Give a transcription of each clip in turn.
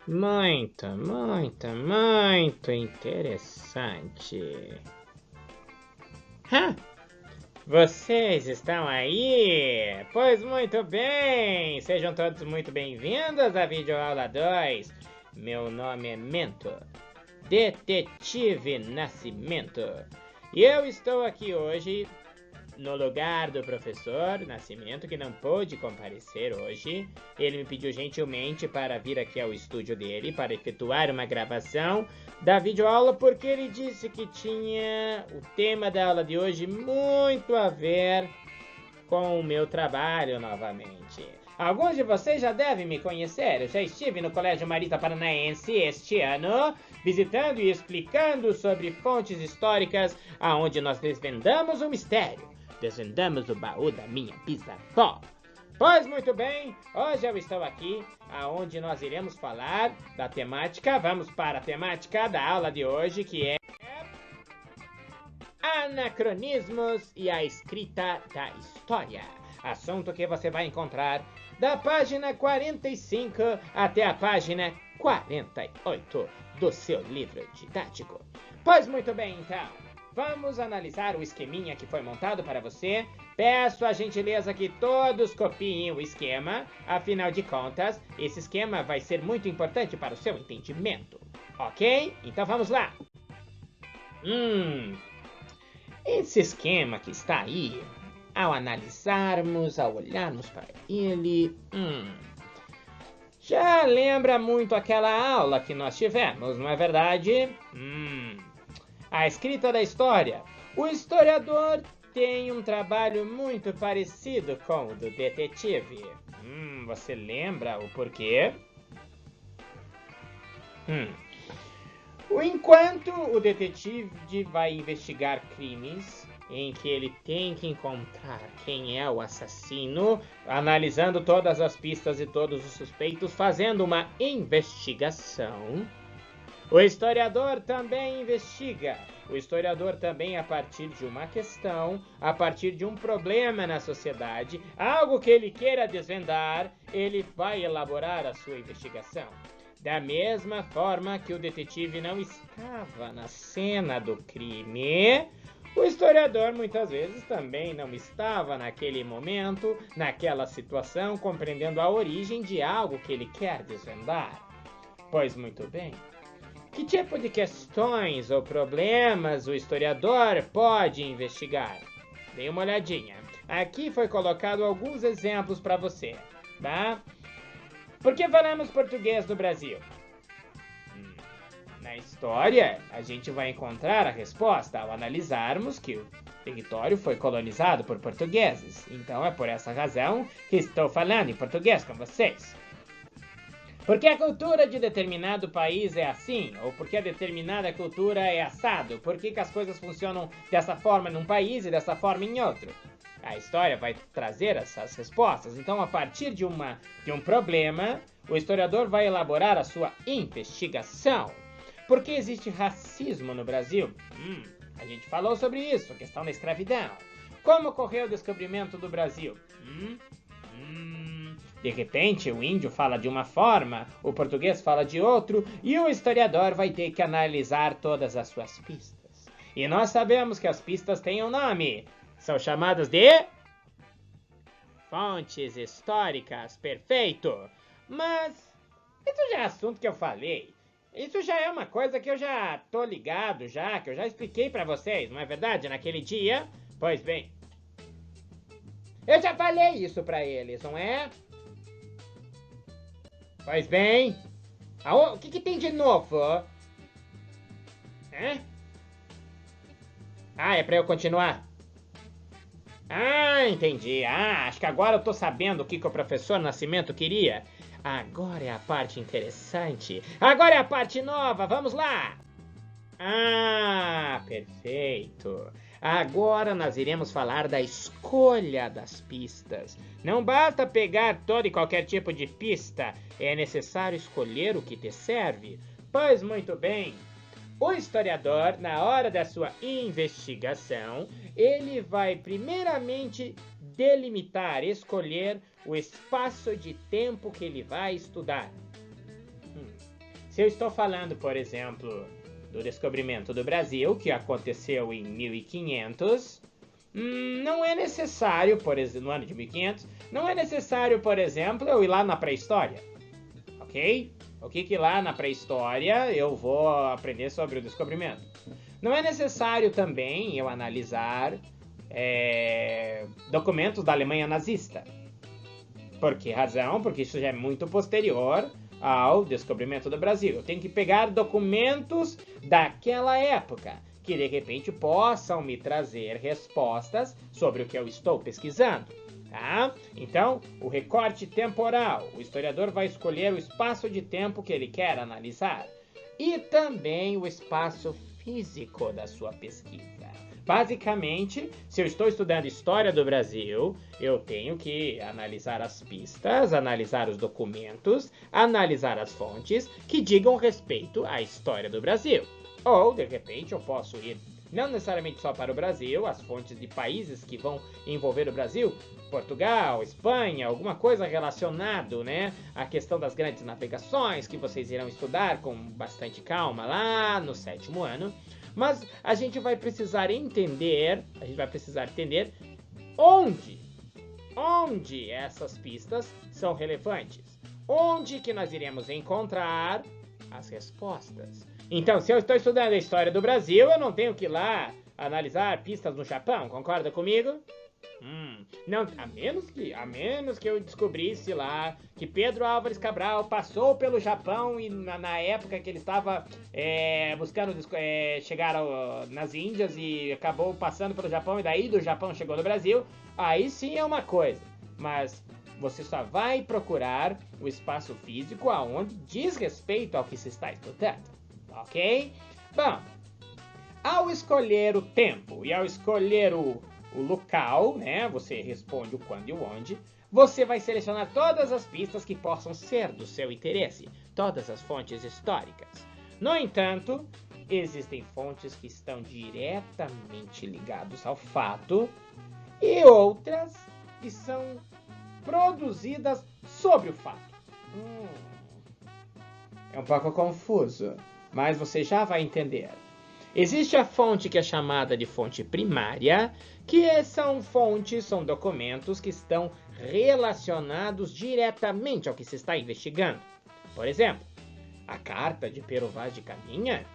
Muito interessante. Vocês estão aí? Pois muito bem! Sejam todos muito bem-vindos à videoaula 2. Meu nome é Mento, Detetive Nascimento. E eu estou aqui hoje no lugar do professor Nascimento, que não pôde comparecer hoje. Ele me pediu gentilmente para vir aqui ao estúdio dele para efetuar uma gravação da videoaula, porque ele disse que tinha o tema da aula de hoje muito a ver com o meu trabalho novamente. Alguns de vocês já devem me conhecer. Eu já estive no Colégio Marista Paranaense este ano, visitando e explicando sobre fontes históricas, aonde nós desvendamos o mistério. Desvendamos o baú da minha bisavó. Pois muito bem, hoje eu estou aqui, aonde nós iremos falar da temática. Vamos para a temática da aula de hoje, que é anacronismos e a escrita da história. Assunto que você vai encontrar da página 45 até a página 48 do seu livro didático. Pois muito bem, então. Vamos analisar o esqueminha que foi montado para você. Peço a gentileza que todos copiem o esquema. Afinal de contas, esse esquema vai ser muito importante para o seu entendimento. Ok? Então vamos lá. Esse esquema que está aí, ao analisarmos, ao olharmos para ele, já lembra muito aquela aula que nós tivemos, não é verdade? A escrita da história. O historiador tem um trabalho muito parecido com o do detetive. Você lembra o porquê? Enquanto o detetive vai investigar crimes em que ele tem que encontrar quem é o assassino, analisando todas as pistas e todos os suspeitos, fazendo uma investigação, o historiador também investiga. O historiador também, a partir de uma questão, a partir de um problema na sociedade, algo que ele queira desvendar, ele vai elaborar a sua investigação. Da mesma forma que o detetive não estava na cena do crime, o historiador muitas vezes também não estava naquele momento, naquela situação, compreendendo a origem de algo que ele quer desvendar. Pois muito bem. Que tipo de questões ou problemas o historiador pode investigar? Dê uma olhadinha. Aqui foi colocado alguns exemplos para você, tá? Por que falamos português no Brasil? Na história, a gente vai encontrar a resposta ao analisarmos que o território foi colonizado por portugueses. Então é por essa razão que estou falando em português com vocês. Porque a cultura de determinado país é assim, ou porque a determinada cultura é assado, por que as coisas funcionam dessa forma num país e dessa forma em outro? A história vai trazer essas respostas. Então, a partir de um problema, o historiador vai elaborar a sua investigação. Por que existe racismo no Brasil? A gente falou sobre isso, a questão da escravidão. Como ocorreu o descobrimento do Brasil? De repente, o índio fala de uma forma, o português fala de outro, e o historiador vai ter que analisar todas as suas pistas. E nós sabemos que as pistas têm um nome. São chamadas de fontes históricas. Perfeito! Mas isso já é assunto que eu falei. Isso já é uma coisa que eu já tô ligado que eu já expliquei pra vocês, não é verdade? Naquele dia? Pois bem, eu já falei isso pra eles, não é? Pois bem, o que tem de novo? É pra eu continuar? Entendi. Acho que agora eu tô sabendo o que o professor Nascimento queria. Agora é a parte interessante. Agora é a parte nova. Vamos lá. Perfeito. Agora nós iremos falar da escolha das pistas. Não basta pegar todo e qualquer tipo de pista. É necessário escolher o que te serve. Pois muito bem. O historiador, na hora da sua investigação, ele vai primeiramente delimitar, escolher o espaço de tempo que ele vai estudar. Se eu estou falando, por exemplo, do descobrimento do Brasil, que aconteceu em 1500, não é necessário, por exemplo, no ano de 1500, não é necessário, por exemplo, eu ir lá na pré-história, ok? O que lá na pré-história eu vou aprender sobre o descobrimento? Não é necessário também eu analisar documentos da Alemanha nazista. Por que razão? Porque isso já é muito posterior ao descobrimento do Brasil. Eu tenho que pegar documentos daquela época, que de repente possam me trazer respostas sobre o que eu estou pesquisando. Tá? Então, o recorte temporal. O historiador vai escolher o espaço de tempo que ele quer analisar. E também o espaço físico da sua pesquisa. Basicamente, se eu estou estudando História do Brasil, eu tenho que analisar as pistas, analisar os documentos, analisar as fontes que digam respeito à história do Brasil. Ou, de repente, eu posso ir não necessariamente só para o Brasil, as fontes de países que vão envolver o Brasil, Portugal, Espanha, alguma coisa relacionado, né, à questão das grandes navegações, que vocês irão estudar com bastante calma lá no 7º ano. Mas a gente vai precisar entender, onde essas pistas são relevantes. Onde que nós iremos encontrar as respostas. Então, se eu estou estudando a história do Brasil, eu não tenho que ir lá analisar pistas no Japão, concorda comigo? Não, a menos que eu descobrisse lá que Pedro Álvares Cabral passou pelo Japão e na época que ele estava buscando chegar nas Índias e acabou passando pelo Japão e daí do Japão chegou no Brasil, aí sim é uma coisa. Mas você só vai procurar o espaço físico aonde diz respeito ao que se está estudando, ok? Bom, ao escolher o tempo e ao escolher o local, né? Você responde o quando e o onde. Você vai selecionar todas as pistas que possam ser do seu interesse, todas as fontes históricas. No entanto, existem fontes que estão diretamente ligadas ao fato e outras que são produzidas sobre o fato. É um pouco confuso, mas você já vai entender. Existe a fonte que é chamada de fonte primária, que são documentos que estão relacionados diretamente ao que se está investigando. Por exemplo, a carta de Pero Vaz de Caminha,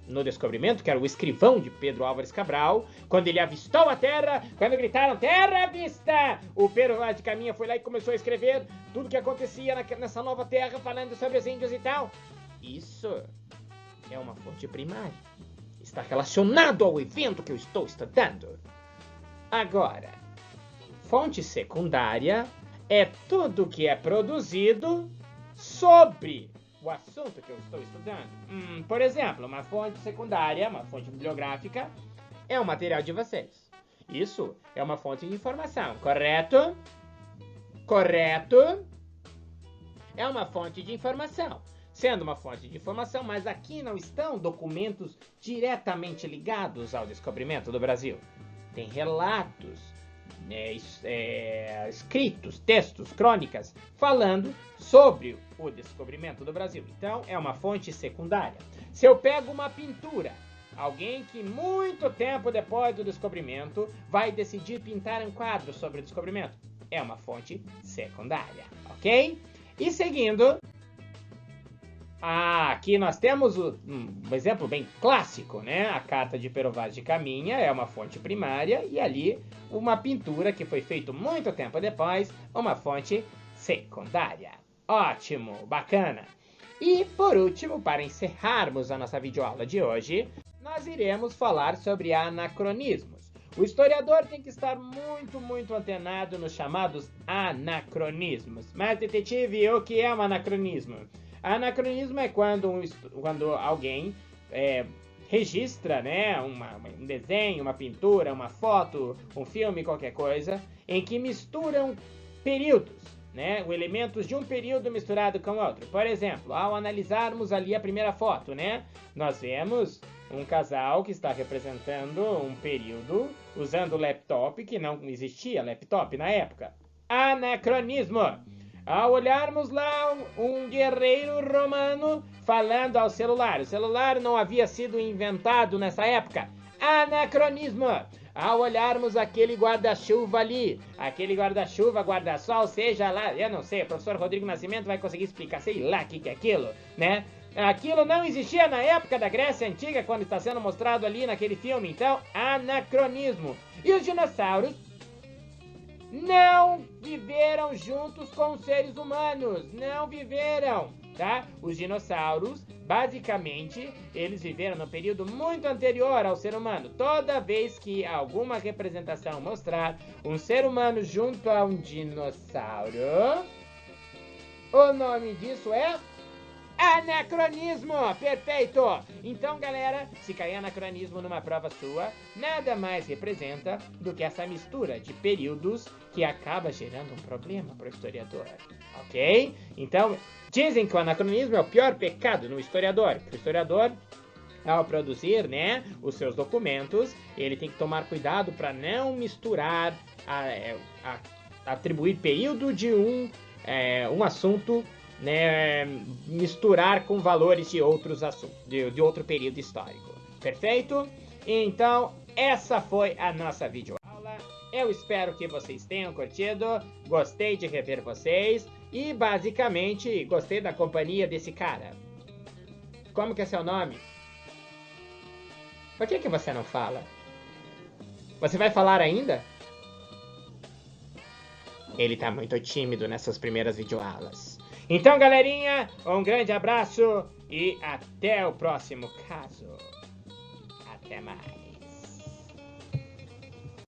no descobrimento, que era o escrivão de Pedro Álvares Cabral, quando ele avistou a terra, quando gritaram terra à vista, o Pero Vaz de Caminha foi lá e começou a escrever tudo o que acontecia nessa nova terra, falando sobre os índios e tal. Isso é uma fonte primária. Está relacionado ao evento que eu estou estudando. Agora, fonte secundária é tudo que é produzido sobre o assunto que eu estou estudando. Por exemplo, uma fonte secundária, uma fonte bibliográfica, é o material de vocês. Isso é uma fonte de informação, correto? Correto? É uma fonte de informação. Sendo uma fonte de informação, mas aqui não estão documentos diretamente ligados ao descobrimento do Brasil. Tem relatos, escritos, textos, crônicas, falando sobre o descobrimento do Brasil. Então, é uma fonte secundária. Se eu pego uma pintura, alguém que muito tempo depois do descobrimento vai decidir pintar um quadro sobre o descobrimento, é uma fonte secundária, ok? E seguindo... aqui nós temos um exemplo bem clássico, né? A carta de Pero Vaz de Caminha é uma fonte primária e ali uma pintura que foi feita muito tempo depois, uma fonte secundária. Ótimo, bacana! E por último, para encerrarmos a nossa videoaula de hoje, nós iremos falar sobre anacronismos. O historiador tem que estar muito antenado nos chamados anacronismos. Mas, detetive, o que é um anacronismo? Anacronismo é quando alguém registra, né, um desenho, uma pintura, uma foto, um filme, qualquer coisa, em que misturam períodos, né, elementos de um período misturado com outro. Por exemplo, ao analisarmos ali a primeira foto, né, nós vemos um casal que está representando um período usando o laptop, que não existia laptop na época. Anacronismo. Ao olharmos lá um guerreiro romano falando ao celular. O celular não havia sido inventado nessa época. Anacronismo. Ao olharmos aquele guarda-chuva ali, aquele guarda-chuva, guarda-sol, seja lá, eu não sei, o professor Rodrigo Nascimento vai conseguir explicar, sei lá o que é aquilo, né? Aquilo não existia na época da Grécia Antiga, quando está sendo mostrado ali naquele filme, então, anacronismo. E os dinossauros não viveram juntos com os seres humanos, não viveram, tá? Os dinossauros, basicamente, eles viveram no período muito anterior ao ser humano. Toda vez que alguma representação mostrar um ser humano junto a um dinossauro, o nome disso é anacronismo. Perfeito! Então, galera, se cair anacronismo numa prova sua, nada mais representa do que essa mistura de períodos que acaba gerando um problema para o historiador, ok? Então, dizem que o anacronismo é o pior pecado no historiador. O historiador, ao produzir, né, os seus documentos, ele tem que tomar cuidado para não misturar, atribuir período de um assunto, né, misturar com valores de outros assuntos, de outro período histórico. Perfeito? Então, essa foi a nossa videoaula. Eu espero que vocês tenham curtido, gostei de rever vocês e, basicamente, gostei da companhia desse cara. Como que é seu nome? Por que você não fala? Você vai falar ainda? Ele tá muito tímido nessas primeiras videoaulas. Então, galerinha, um grande abraço e até o próximo caso. Até mais.